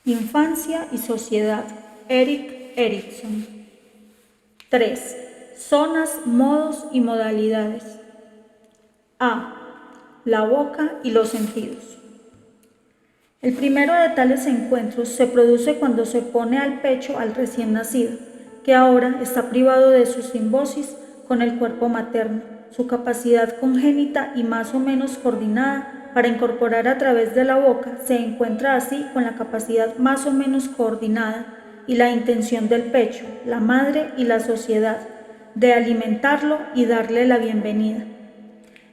Infancia y sociedad, Erik Erikson. 3. Zonas, modos y modalidades. A. La boca y los sentidos. El primero de tales encuentros se produce cuando se pone al pecho al recién nacido, que ahora está privado de su simbosis con el cuerpo materno, su capacidad congénita y más o menos coordinada para incorporar a través de la boca se encuentra así con la capacidad más o menos coordinada y la intención del pecho, la madre y la sociedad de alimentarlo y darle la bienvenida.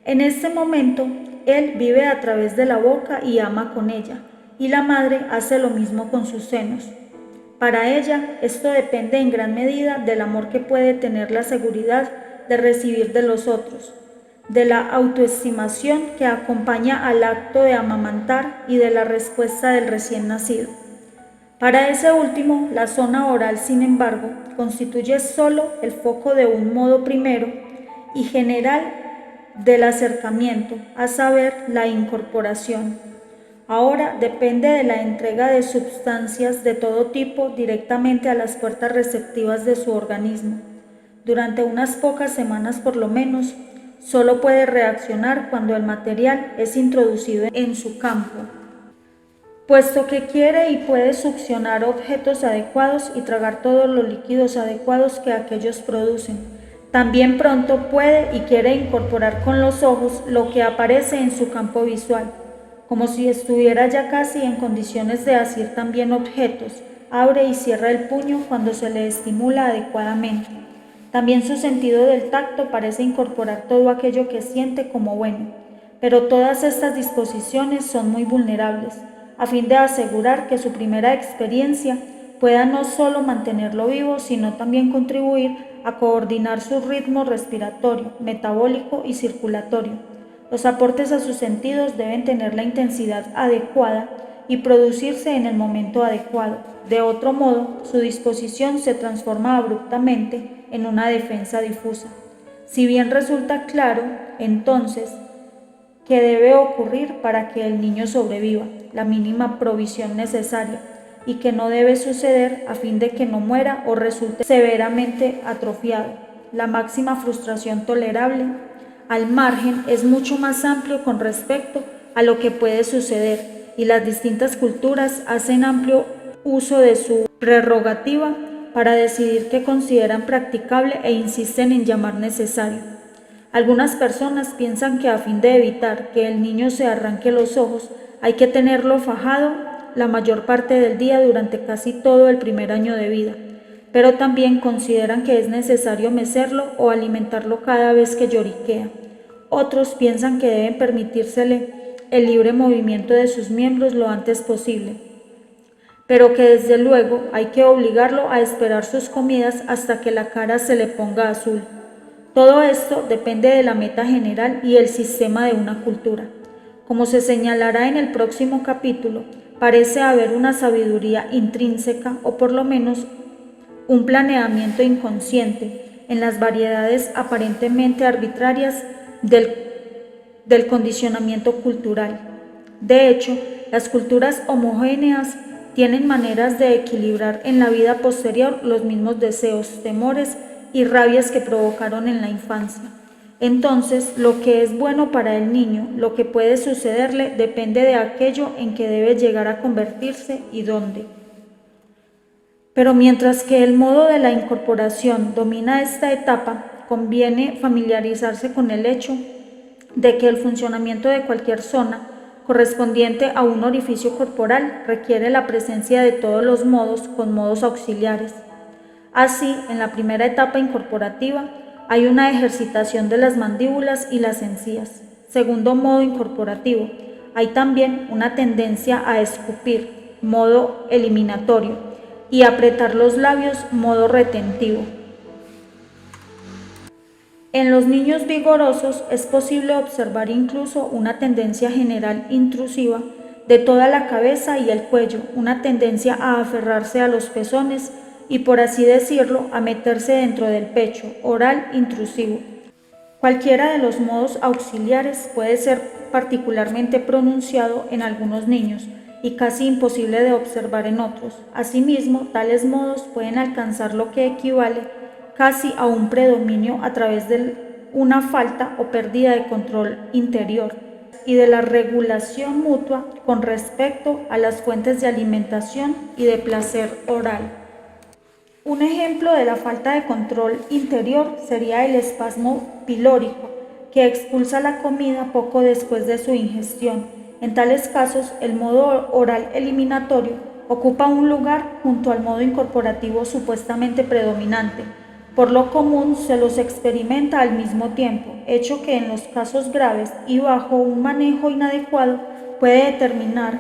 En este momento, él vive a través de la boca y ama con ella, y la madre hace lo mismo con sus senos. Para ella, esto depende en gran medida del amor que puede tener la seguridad de recibir de los otros, de la autoestimación que acompaña al acto de amamantar y de la respuesta del recién nacido. Para ese último, la zona oral, sin embargo, constituye solo el foco de un modo primero y general del acercamiento, a saber, la incorporación. Ahora depende de la entrega de sustancias de todo tipo directamente a las puertas receptivas de su organismo. Durante unas pocas semanas por lo menos, solo puede reaccionar cuando el material es introducido en su campo, puesto que quiere y puede succionar objetos adecuados y tragar todos los líquidos adecuados que aquellos producen. También pronto puede y quiere incorporar con los ojos lo que aparece en su campo visual, como si estuviera ya casi en condiciones de asir también objetos. Abre y cierra el puño cuando se le estimula adecuadamente. También su sentido del tacto parece incorporar todo aquello que siente como bueno, pero todas estas disposiciones son muy vulnerables, a fin de asegurar que su primera experiencia pueda no solo mantenerlo vivo, sino también contribuir a coordinar su ritmo respiratorio, metabólico y circulatorio. Los aportes a sus sentidos deben tener la intensidad adecuada y producirse en el momento adecuado. De otro modo, su disposición se transforma abruptamente en una defensa difusa. Si bien resulta claro, entonces, que debe ocurrir para que el niño sobreviva, la mínima provisión necesaria, y que no debe suceder a fin de que no muera o resulte severamente atrofiado, la máxima frustración tolerable, al margen es mucho más amplio con respecto a lo que puede suceder, y las distintas culturas hacen amplio uso de su prerrogativa para decidir qué consideran practicable e insisten en llamar necesario. Algunas personas piensan que a fin de evitar que el niño se arranque los ojos, hay que tenerlo fajado la mayor parte del día durante casi todo el primer año de vida, pero también consideran que es necesario mecerlo o alimentarlo cada vez que lloriquea. Otros piensan que deben permitírsele el libre movimiento de sus miembros lo antes posible, pero que desde luego hay que obligarlo a esperar sus comidas hasta que la cara se le ponga azul. Todo esto depende de la meta general y el sistema de una cultura. Como se señalará en el próximo capítulo, parece haber una sabiduría intrínseca o por lo menos un planeamiento inconsciente en las variedades aparentemente arbitrarias del condicionamiento cultural. De hecho, las culturas homogéneas tienen maneras de equilibrar en la vida posterior los mismos deseos, temores y rabias que provocaron en la infancia. Entonces, lo que es bueno para el niño, lo que puede sucederle, depende de aquello en que debe llegar a convertirse y dónde. Pero mientras que el modo de la incorporación domina esta etapa, conviene familiarizarse con el hecho de que el funcionamiento de cualquier zona correspondiente a un orificio corporal requiere la presencia de todos los modos con modos auxiliares. Así, en la primera etapa incorporativa, hay una ejercitación de las mandíbulas y las encías. Segundo modo incorporativo, hay también una tendencia a escupir, modo eliminatorio, y apretar los labios, modo retentivo. En los niños vigorosos es posible observar incluso una tendencia general intrusiva de toda la cabeza y el cuello, una tendencia a aferrarse a los pezones y, por así decirlo, a meterse dentro del pecho, oral intrusivo. Cualquiera de los modos auxiliares puede ser particularmente pronunciado en algunos niños y casi imposible de observar en otros. Asimismo, tales modos pueden alcanzar lo que equivale casi a un predominio a través de una falta o pérdida de control interior y de la regulación mutua con respecto a las fuentes de alimentación y de placer oral. Un ejemplo de la falta de control interior sería el espasmo pilórico, que expulsa la comida poco después de su ingestión. En tales casos, el modo oral eliminatorio ocupa un lugar junto al modo incorporativo supuestamente predominante. Por lo común se los experimenta al mismo tiempo, hecho que en los casos graves y bajo un manejo inadecuado puede determinar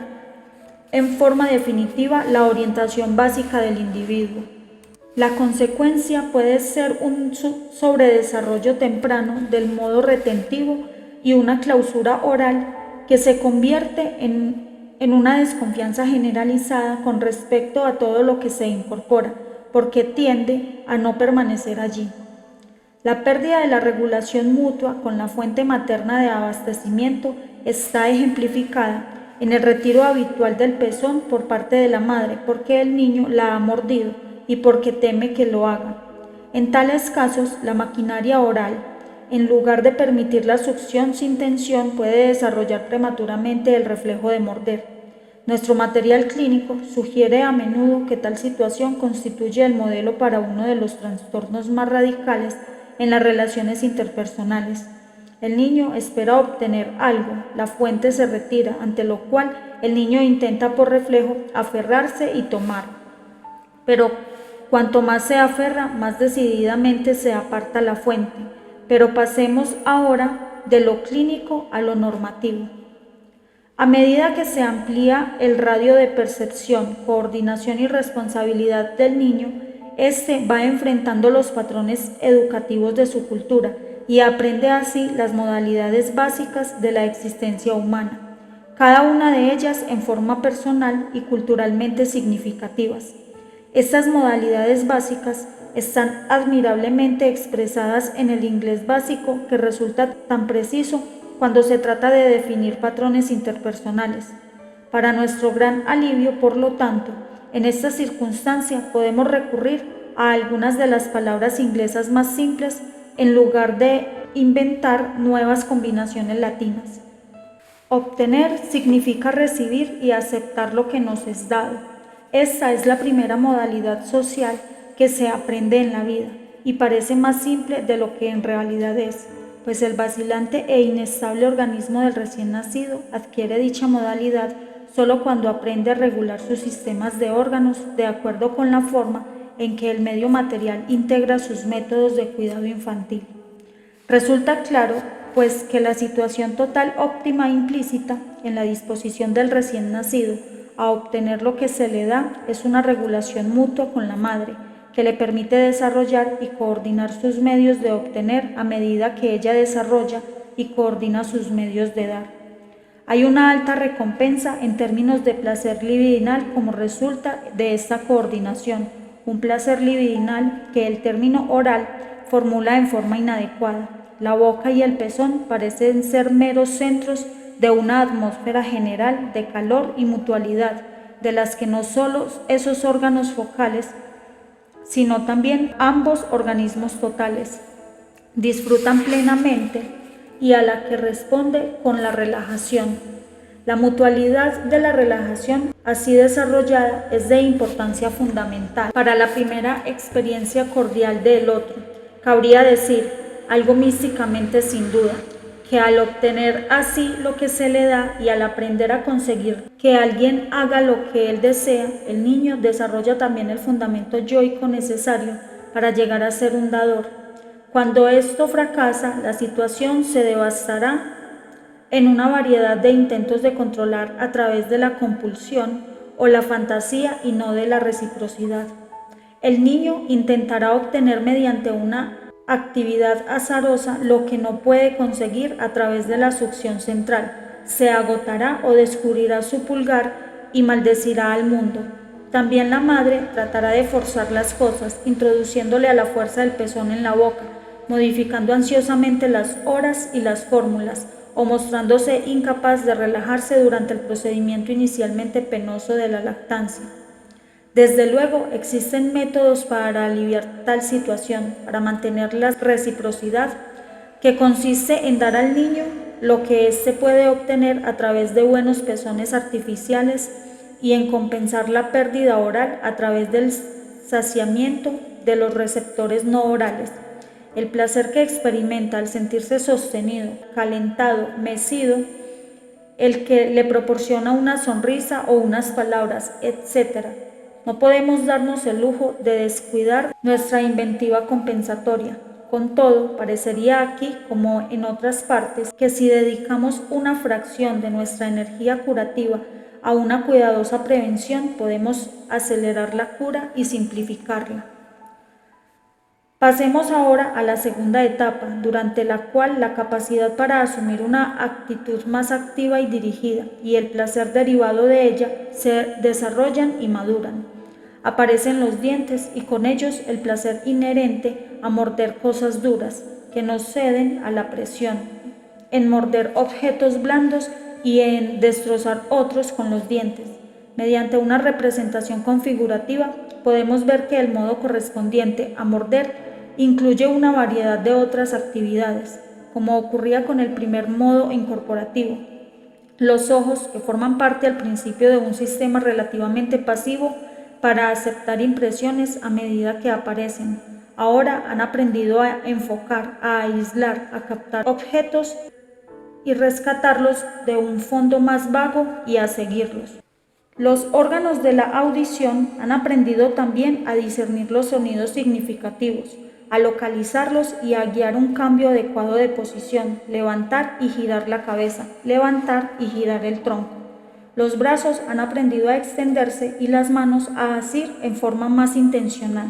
en forma definitiva la orientación básica del individuo. La consecuencia puede ser un sobredesarrollo temprano del modo retentivo y una clausura oral que se convierte en una desconfianza generalizada con respecto a todo lo que se incorpora, porque tiende a no permanecer allí. La pérdida de la regulación mutua con la fuente materna de abastecimiento está ejemplificada en el retiro habitual del pezón por parte de la madre, porque el niño la ha mordido y porque teme que lo haga. En tales casos, la maquinaria oral, en lugar de permitir la succión sin tensión, puede desarrollar prematuramente el reflejo de morder. Nuestro material clínico sugiere a menudo que tal situación constituye el modelo para uno de los trastornos más radicales en las relaciones interpersonales. El niño espera obtener algo, la fuente se retira, ante lo cual el niño intenta por reflejo aferrarse y tomar. Pero cuanto más se aferra, más decididamente se aparta la fuente. Pero pasemos ahora de lo clínico a lo normativo. A medida que se amplía el radio de percepción, coordinación y responsabilidad del niño, éste va enfrentando los patrones educativos de su cultura y aprende así las modalidades básicas de la existencia humana, cada una de ellas en forma personal y culturalmente significativas. Estas modalidades básicas están admirablemente expresadas en el inglés básico, que resulta tan preciso cuando se trata de definir patrones interpersonales. Para nuestro gran alivio, por lo tanto, en esta circunstancia podemos recurrir a algunas de las palabras inglesas más simples en lugar de inventar nuevas combinaciones latinas. Obtener significa recibir y aceptar lo que nos es dado. Esta es la primera modalidad social que se aprende en la vida y parece más simple de lo que en realidad es, pues el vacilante e inestable organismo del recién nacido adquiere dicha modalidad solo cuando aprende a regular sus sistemas de órganos de acuerdo con la forma en que el medio material integra sus métodos de cuidado infantil. Resulta claro, pues, que la situación total óptima implícita en la disposición del recién nacido a obtener lo que se le da es una regulación mutua con la madre, que le permite desarrollar y coordinar sus medios de obtener a medida que ella desarrolla y coordina sus medios de dar. Hay una alta recompensa en términos de placer libidinal como resulta de esta coordinación, un placer libidinal que el término oral formula en forma inadecuada. La boca y el pezón parecen ser meros centros de una atmósfera general de calor y mutualidad, de las que no solo esos órganos focales, sino también ambos organismos totales disfrutan plenamente y a la que responde con la relajación. La mutualidad de la relajación así desarrollada es de importancia fundamental para la primera experiencia cordial del otro. Cabría decir, algo místicamente sin duda, que al obtener así lo que se le da y al aprender a conseguir que alguien haga lo que él desea, el niño desarrolla también el fundamento yoico necesario para llegar a ser un dador. Cuando esto fracasa, la situación se devastará en una variedad de intentos de controlar a través de la compulsión o la fantasía y no de la reciprocidad. El niño intentará obtener mediante una actividad azarosa lo que no puede conseguir a través de la succión central, se agotará o descubrirá su pulgar y maldecirá al mundo. También la madre tratará de forzar las cosas, introduciéndole a la fuerza del pezón en la boca, modificando ansiosamente las horas y las fórmulas, o mostrándose incapaz de relajarse durante el procedimiento inicialmente penoso de la lactancia. Desde luego, existen métodos para aliviar tal situación, para mantener la reciprocidad, que consiste en dar al niño lo que éste puede obtener a través de buenos pezones artificiales y en compensar la pérdida oral a través del saciamiento de los receptores no orales. El placer que experimenta al sentirse sostenido, calentado, mecido, el que le proporciona una sonrisa o unas palabras, etc. No podemos darnos el lujo de descuidar nuestra inventiva compensatoria. Con todo, parecería aquí, como en otras partes, que si dedicamos una fracción de nuestra energía curativa a una cuidadosa prevención, podemos acelerar la cura y simplificarla. Pasemos ahora a la segunda etapa, durante la cual la capacidad para asumir una actitud más activa y dirigida y el placer derivado de ella se desarrollan y maduran. Aparecen los dientes y con ellos el placer inherente a morder cosas duras que no ceden a la presión, en morder objetos blandos y en destrozar otros con los dientes. Mediante una representación configurativa podemos ver que el modo correspondiente a morder incluye una variedad de otras actividades, como ocurría con el primer modo incorporativo. Los ojos, que forman parte al principio de un sistema relativamente pasivo para aceptar impresiones a medida que aparecen, ahora han aprendido a enfocar, a aislar, a captar objetos y rescatarlos de un fondo más vago y a seguirlos. Los órganos de la audición han aprendido también a discernir los sonidos significativos, a localizarlos y a guiar un cambio adecuado de posición, levantar y girar la cabeza, levantar y girar el tronco. Los brazos han aprendido a extenderse y las manos a asir en forma más intencional.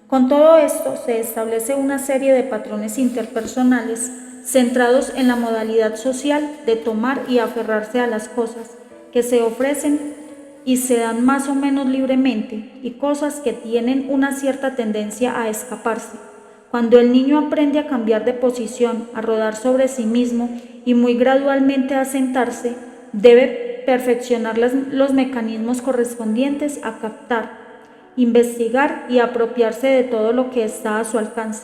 Con todo esto se establece una serie de patrones interpersonales centrados en la modalidad social de tomar y aferrarse a las cosas que se ofrecen y se dan más o menos libremente, y cosas que tienen una cierta tendencia a escaparse. Cuando el niño aprende a cambiar de posición, a rodar sobre sí mismo y muy gradualmente a sentarse, debe perfeccionar los mecanismos correspondientes a captar, investigar y apropiarse de todo lo que está a su alcance.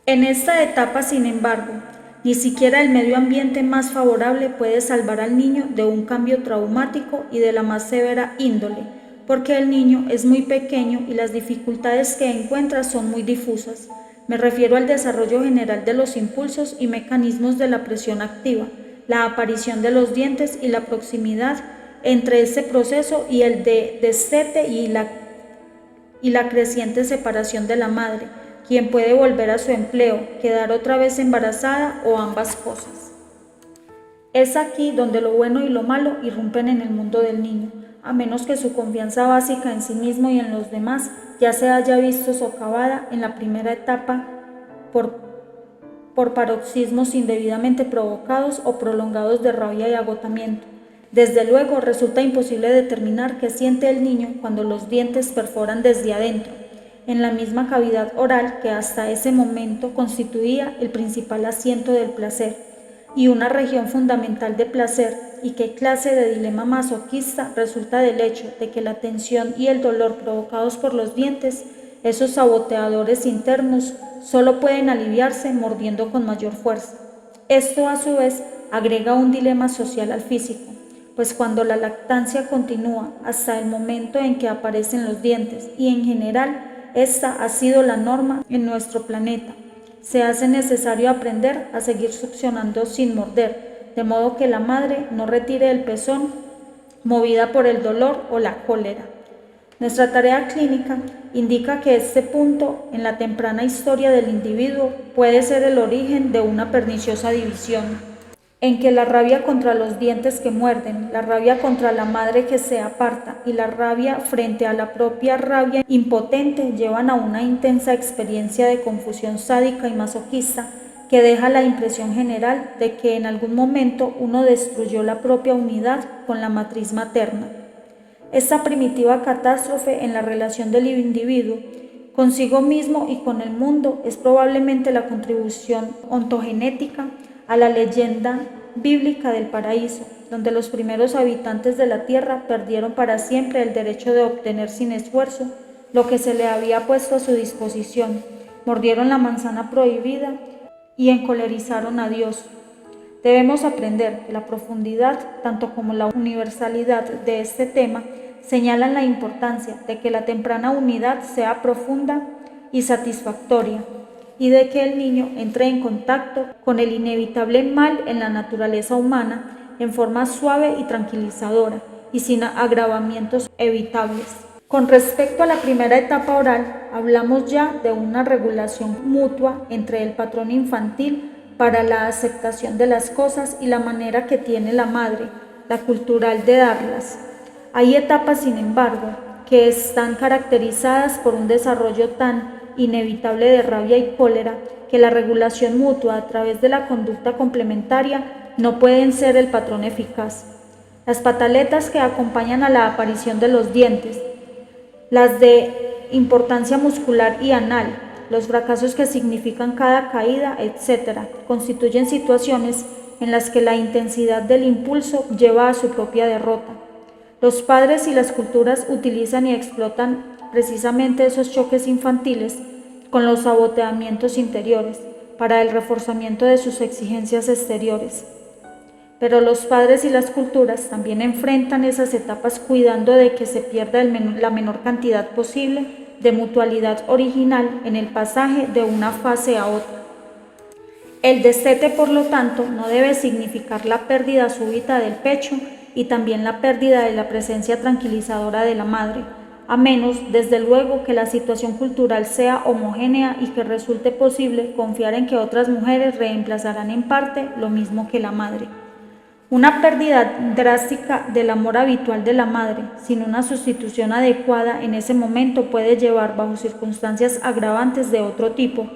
En esta etapa, sin embargo, ni siquiera el medio ambiente más favorable puede salvar al niño de un cambio traumático y de la más severa índole, porque el niño es muy pequeño y las dificultades que encuentra son muy difusas. Me refiero al desarrollo general de los impulsos y mecanismos de la presión activa, la aparición de los dientes y la proximidad entre ese proceso y el de destete y la creciente separación de la madre, quien puede volver a su empleo, quedar otra vez embarazada o ambas cosas. Es aquí donde lo bueno y lo malo irrumpen en el mundo del niño, a menos que su confianza básica en sí mismo y en los demás ya se haya visto socavada en la primera etapa por paroxismos indebidamente provocados o prolongados de rabia y agotamiento. Desde luego, resulta imposible determinar qué siente el niño cuando los dientes perforan desde adentro, en la misma cavidad oral que hasta ese momento constituía el principal asiento del placer y una región fundamental de placer, y qué clase de dilema masoquista resulta del hecho de que la tensión y el dolor provocados por los dientes, esos saboteadores internos, solo pueden aliviarse mordiendo con mayor fuerza. Esto a su vez agrega un dilema social al físico, pues cuando la lactancia continúa hasta el momento en que aparecen los dientes, y en general esta ha sido la norma en nuestro planeta, se hace necesario aprender a seguir succionando sin morder, de modo que la madre no retire el pezón movida por el dolor o la cólera. Nuestra tarea clínica indica que este punto en la temprana historia del individuo puede ser el origen de una perniciosa división, en que la rabia contra los dientes que muerden, la rabia contra la madre que se aparta y la rabia frente a la propia rabia impotente llevan a una intensa experiencia de confusión sádica y masoquista que deja la impresión general de que en algún momento uno destruyó la propia unidad con la matriz materna. Esta primitiva catástrofe en la relación del individuo consigo mismo y con el mundo es probablemente la contribución ontogenética a la leyenda bíblica del paraíso, donde los primeros habitantes de la tierra perdieron para siempre el derecho de obtener sin esfuerzo lo que se le había puesto a su disposición, mordieron la manzana prohibida y encolerizaron a Dios. Debemos aprender que la profundidad, tanto como la universalidad de este tema, señalan la importancia de que la temprana unidad sea profunda y satisfactoria, y de que el niño entre en contacto con el inevitable mal en la naturaleza humana en forma suave y tranquilizadora, y sin agravamientos evitables. Con respecto a la primera etapa oral, hablamos ya de una regulación mutua entre el patrón infantil para la aceptación de las cosas y la manera que tiene la madre, la cultural, de darlas. Hay etapas, sin embargo, que están caracterizadas por un desarrollo tan inevitable de rabia y cólera que la regulación mutua a través de la conducta complementaria no pueden ser el patrón eficaz. Las pataletas que acompañan a la aparición de los dientes, las de importancia muscular y anal, los fracasos que significan cada caída, etc., constituyen situaciones en las que la intensidad del impulso lleva a su propia derrota. Los padres y las culturas utilizan y explotan precisamente esos choques infantiles con los saboteamientos interiores para el reforzamiento de sus exigencias exteriores. Pero los padres y las culturas también enfrentan esas etapas cuidando de que se pierda la menor cantidad posible de mutualidad original en el pasaje de una fase a otra. El destete, por lo tanto, no debe significar la pérdida súbita del pecho y también la pérdida de la presencia tranquilizadora de la madre, a menos, desde luego, que la situación cultural sea homogénea y que resulte posible confiar en que otras mujeres reemplazarán en parte lo mismo que la madre. Una pérdida drástica del amor habitual de la madre, sin una sustitución adecuada en ese momento, puede llevar, bajo circunstancias agravantes de otro tipo,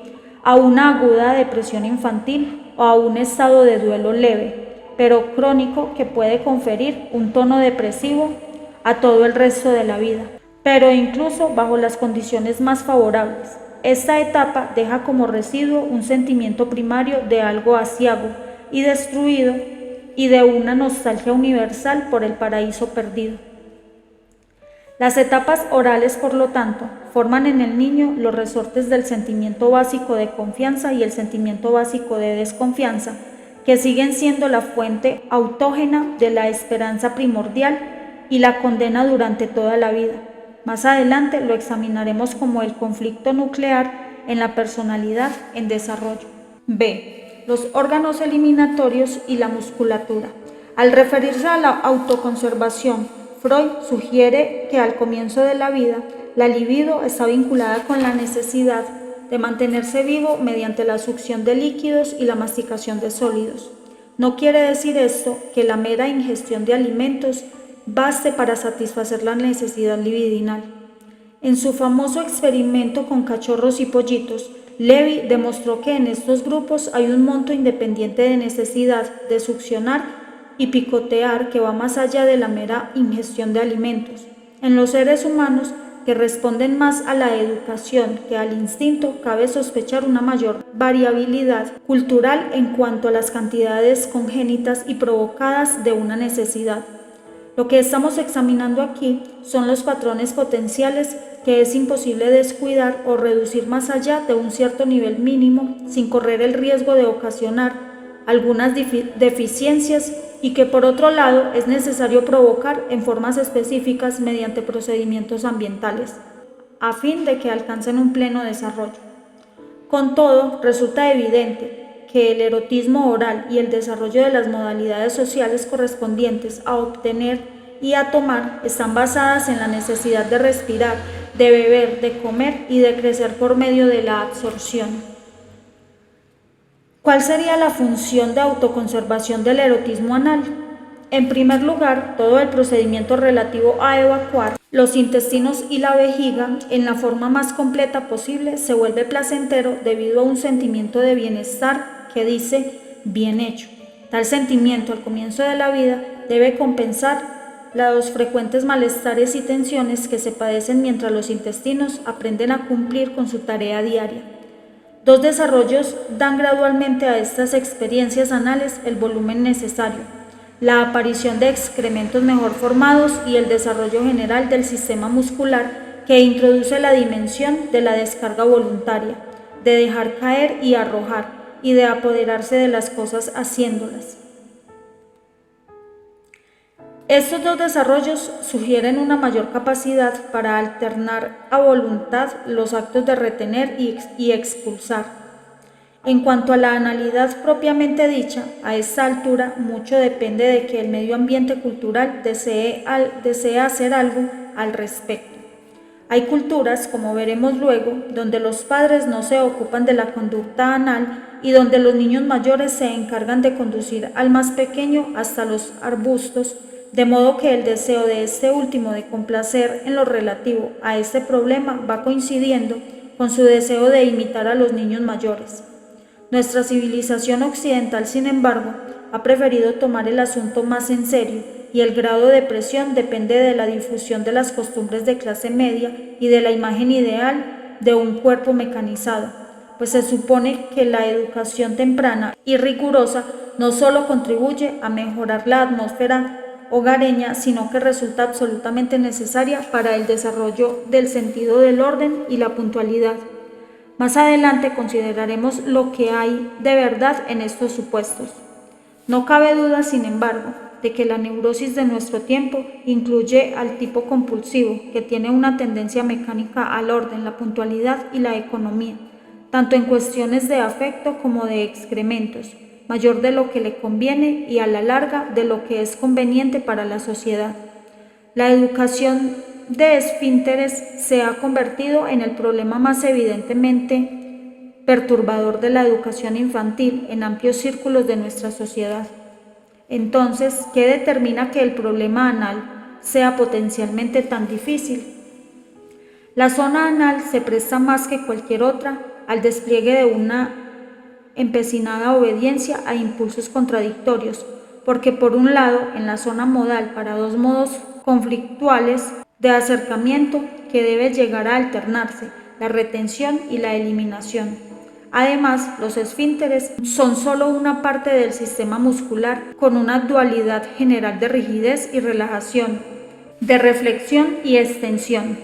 a una aguda depresión infantil o a un estado de duelo leve, pero crónico, que puede conferir un tono depresivo a todo el resto de la vida. Pero incluso bajo las condiciones más favorables, esta etapa deja como residuo un sentimiento primario de algo aciago y destruido y de una nostalgia universal por el paraíso perdido. Las etapas orales, por lo tanto, forman en el niño los resortes del sentimiento básico de confianza y el sentimiento básico de desconfianza, que siguen siendo la fuente autógena de la esperanza primordial y la condena durante toda la vida. Más adelante lo examinaremos como el conflicto nuclear en la personalidad en desarrollo. B. Los órganos eliminatorios y la musculatura. Al referirse a la autoconservación, Freud sugiere que al comienzo de la vida, la libido está vinculada con la necesidad de mantenerse vivo mediante la succión de líquidos y la masticación de sólidos. No quiere decir esto que la mera ingestión de alimentos baste para satisfacer la necesidad libidinal. En su famoso experimento con cachorros y pollitos, Levy demostró que en estos grupos hay un monto independiente de necesidad de succionar y picotear que va más allá de la mera ingestión de alimentos. En los seres humanos, que responden más a la educación que al instinto, cabe sospechar una mayor variabilidad cultural en cuanto a las cantidades congénitas y provocadas de una necesidad. Lo que estamos examinando aquí son los patrones potenciales que es imposible descuidar o reducir más allá de un cierto nivel mínimo sin correr el riesgo de ocasionar algunas deficiencias y que por otro lado es necesario provocar en formas específicas mediante procedimientos ambientales, a fin de que alcancen un pleno desarrollo. Con todo, resulta evidente que el erotismo oral y el desarrollo de las modalidades sociales correspondientes a obtener y a tomar están basadas en la necesidad de respirar, de beber, de comer y de crecer por medio de la absorción. ¿Cuál sería la función de autoconservación del erotismo anal? En primer lugar, todo el procedimiento relativo a evacuar los intestinos y la vejiga en la forma más completa posible se vuelve placentero debido a un sentimiento de bienestar que dice bien hecho. Tal sentimiento al comienzo de la vida debe compensar los frecuentes malestares y tensiones que se padecen mientras los intestinos aprenden a cumplir con su tarea diaria. Dos desarrollos dan gradualmente a estas experiencias anales el volumen necesario: la aparición de excrementos mejor formados y el desarrollo general del sistema muscular que introduce la dimensión de la descarga voluntaria, de dejar caer y arrojar, y de apoderarse de las cosas haciéndolas. Estos dos desarrollos sugieren una mayor capacidad para alternar a voluntad los actos de retener y expulsar. En cuanto a la analidad propiamente dicha, a esta altura mucho depende de que el medio ambiente cultural desee hacer algo al respecto. Hay culturas, como veremos luego, donde los padres no se ocupan de la conducta anal y donde los niños mayores se encargan de conducir al más pequeño hasta los arbustos, de modo que el deseo de este último de complacer en lo relativo a este problema va coincidiendo con su deseo de imitar a los niños mayores. Nuestra civilización occidental, sin embargo, ha preferido tomar el asunto más en serio, y el grado de presión depende de la difusión de las costumbres de clase media y de la imagen ideal de un cuerpo mecanizado, pues se supone que la educación temprana y rigurosa no solo contribuye a mejorar la atmósfera hogareña, sino que resulta absolutamente necesaria para el desarrollo del sentido del orden y la puntualidad. Más adelante consideraremos lo que hay de verdad en estos supuestos. No cabe duda, sin embargo, de que la neurosis de nuestro tiempo incluye al tipo compulsivo, que tiene una tendencia mecánica al orden, la puntualidad y la economía, tanto en cuestiones de afecto como de excrementos, mayor de lo que le conviene y a la larga de lo que es conveniente para la sociedad. La educación de esfínteres se ha convertido en el problema más evidentemente perturbador de la educación infantil en amplios círculos de nuestra sociedad. Entonces, ¿qué determina que el problema anal sea potencialmente tan difícil? La zona anal se presta más que cualquier otra al despliegue de una empecinada obediencia a impulsos contradictorios, porque por un lado, en la zona modal, para dos modos conflictuales de acercamiento que debe llegar a alternarse, la retención y la eliminación. Además, los esfínteres son solo una parte del sistema muscular con una dualidad general de rigidez y relajación, de reflexión y extensión.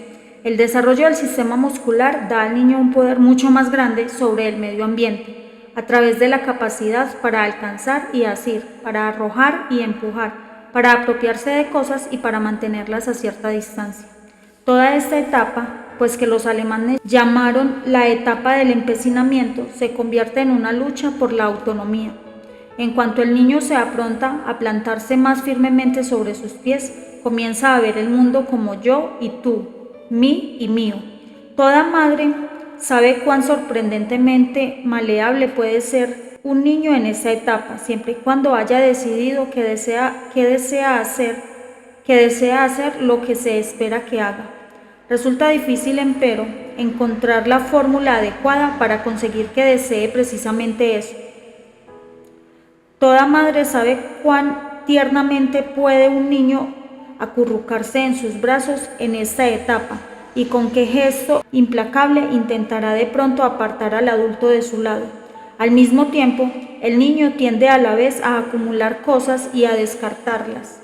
El desarrollo del sistema muscular da al niño un poder mucho más grande sobre el medio ambiente, a través de la capacidad para alcanzar y asir, para arrojar y empujar, para apropiarse de cosas y para mantenerlas a cierta distancia. Toda esta etapa, pues que los alemanes llamaron la etapa del empecinamiento, se convierte en una lucha por la autonomía. En cuanto el niño se apronta a plantarse más firmemente sobre sus pies, comienza a ver el mundo como yo y tú, mí y mío. Toda madre sabe cuán sorprendentemente maleable puede ser un niño en esta etapa, siempre y cuando haya decidido que desea hacer lo que se espera que haga. Resulta difícil, empero, encontrar la fórmula adecuada para conseguir que desee precisamente eso. Toda madre sabe cuán tiernamente puede un niño acurrucarse en sus brazos en esta etapa y con qué gesto implacable intentará de pronto apartar al adulto de su lado. Al mismo tiempo, el niño tiende a la vez a acumular cosas y a descartarlas,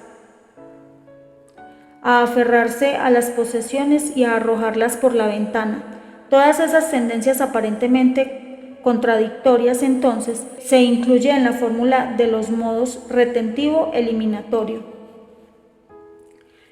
a aferrarse a las posesiones y a arrojarlas por la ventana. Todas esas tendencias aparentemente contradictorias entonces se incluyen en la fórmula de los modos retentivo-eliminatorio.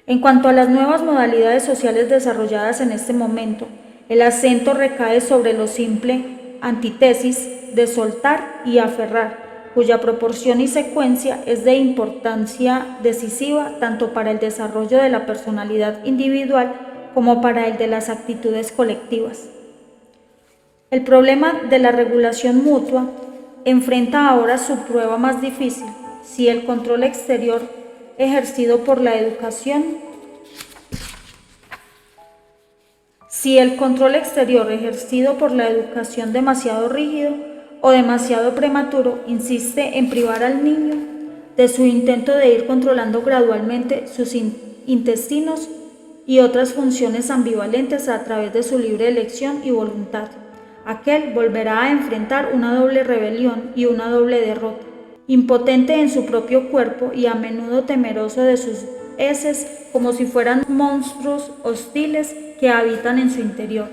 En cuanto a las nuevas modalidades sociales desarrolladas en este momento, el acento recae sobre lo simple antítesis de soltar y aferrar, cuya proporción y secuencia es de importancia decisiva tanto para el desarrollo de la personalidad individual como para el de las actitudes colectivas. El problema de la regulación mutua enfrenta ahora su prueba más difícil. Si el control exterior ejercido por la educación demasiado rígido o demasiado prematuro insiste en privar al niño de su intento de ir controlando gradualmente sus intestinos y otras funciones ambivalentes a través de su libre elección y voluntad. aquel volverá a enfrentar una doble rebelión y una doble derrota. Impotente en su propio cuerpo y a menudo temeroso de sus heces como si fueran monstruos hostiles que habitan en su interior,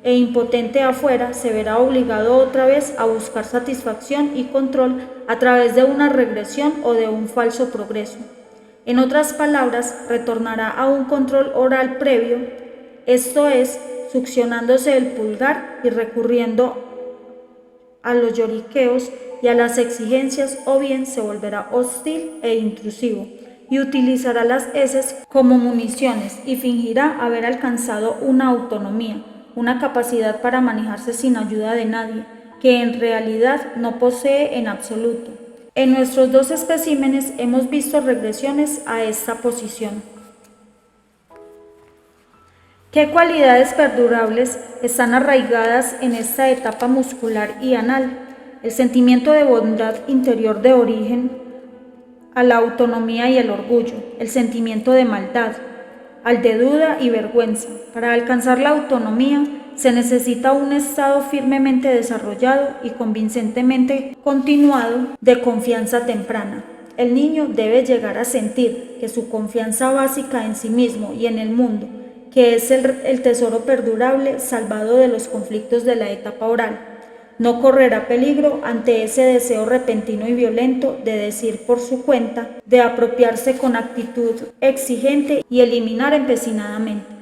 e impotente afuera, se verá obligado otra vez a buscar satisfacción y control a través de una regresión o de un falso progreso. En otras palabras, retornará a un control oral previo, esto es, succionándose el pulgar y recurriendo a los lloriqueos y a las exigencias, o bien se volverá hostil e intrusivo y utilizará las heces como municiones y fingirá haber alcanzado una autonomía, una capacidad para manejarse sin ayuda de nadie, que en realidad no posee en absoluto. En nuestros dos especímenes hemos visto regresiones a esta posición. ¿Qué cualidades perdurables están arraigadas en esta etapa muscular y anal? El sentimiento de bondad interior de origen a la autonomía y el orgullo, el sentimiento de maldad, al de duda y vergüenza. Para alcanzar la autonomía se necesita un estado firmemente desarrollado y convincentemente continuado de confianza temprana. El niño debe llegar a sentir que su confianza básica en sí mismo y en el mundo, que es el tesoro perdurable salvado de los conflictos de la etapa oral, no correrá peligro ante ese deseo repentino y violento de decir por su cuenta, de apropiarse con actitud exigente y eliminar empecinadamente.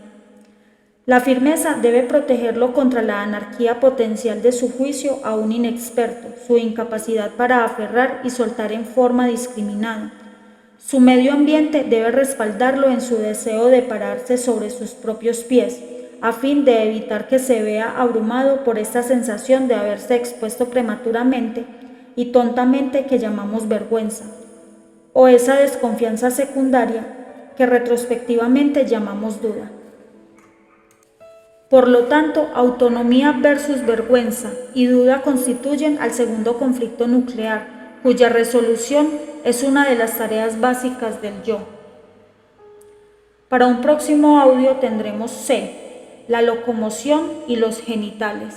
La firmeza debe protegerlo contra la anarquía potencial de su juicio aún inexperto, su incapacidad para aferrar y soltar en forma discriminada. Su medio ambiente debe respaldarlo en su deseo de pararse sobre sus propios pies, a fin de evitar que se vea abrumado por esta sensación de haberse expuesto prematuramente y tontamente que llamamos vergüenza, o esa desconfianza secundaria que retrospectivamente llamamos duda. Por lo tanto, autonomía versus vergüenza y duda constituyen al segundo conflicto nuclear, cuya resolución es una de las tareas básicas del yo. Para un próximo audio tendremos C, la locomoción y los genitales.